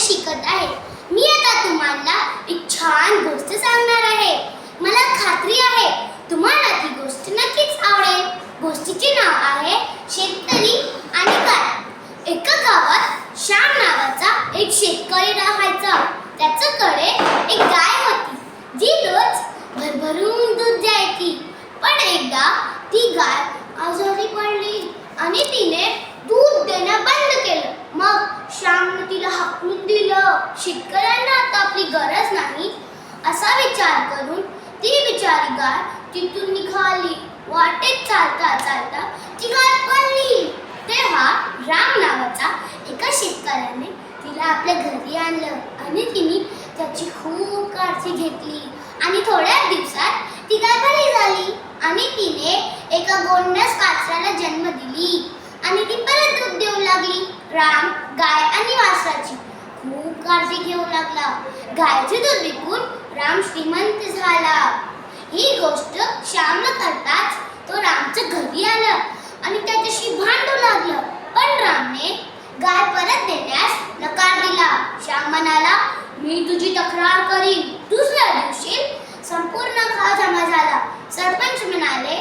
शिकत आहे. मी आता तुम्हाला एक छान गोष्ट सांगणार आहे. मला खात्री आहे तुम्हाला ती गोष्ट नक्कीच आवडेल. गोष्टीचे नाव आहे शेतकरी आणि गाय. एका गावात श्याम नावाचा एक शेतकरी राहायचा. त्याच्याकडे एक गाय होती जी रोज भरभरून दूध द्यायची. पण एकदा ती गाय आजारी पडली आणि तिने दूध देणं बंद केलं. मग श्यामने तिला हाकलून दिलं. शेतकऱ्यांना आता आपली गरज नाही असा विचार करून ती बिचारी गाय तिथून निघाली. वाटेत चालता चालता ती गाय पडली. तेव्हा राम नावाचा एका शेतकऱ्याने तिला आपल्या घरी आणलं आणि तिने त्याची खूप काळजी घेतली. आणि थोड्याच दिवसात ती गाय बरी झाली आणि तिने एका गोंडस कासराला जन्म दिली आणि ती परत दूध देऊ लागली. राम गाय आणि वासराची खूप काळजी घेऊ लागला. गायचे दूध विकून राम श्रीमंत झाला. ही गोष्ट श्याम करताच तो रामच्या घरी आला आणि त्याच्याशी भांडू लागला. पण रामने गाय परत देण्यास नकार दिला. श्याम म्हणाला, मी तुझी तक्रार करीन. दुसऱ्या दिवशी संपूर्ण गाव जमा झाला. सरपंच म्हणाले,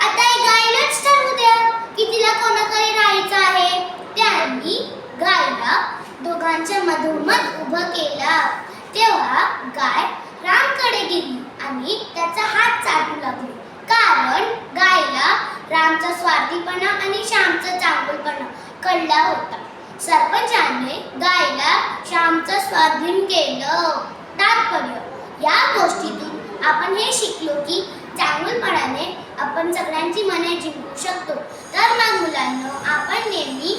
आता ही गायलाच ठरवू द्या की तिला कोणाकडे राहायचं आहे. त्यांनी गायला दोघांच्या मधोमध उभं केलं. तेव्हा गाय रामकडे गेली आणि त्याचा हात चाटू लागली. कारण गायला रामचा स्वार्थीपणा आणि श्यामचा चांगुलपणा कळला होता. सरपंचाने गायला श्यामचं स्वाधीन केलं. तात्पर्य, या गोष्टीतून आपण हे शिकलो की चांगुलपणाने आपण सगळ्यांची मने जिंकू शकतो. तर मग मुलांनो, आपण नेहमी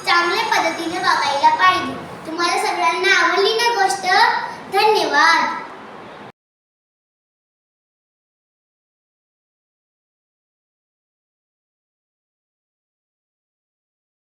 चांगल्या पद्धतीने वागायला पाहिजे. तुम्हाला सगळ्यांना आवडली ना गोष्ट? धन्यवाद.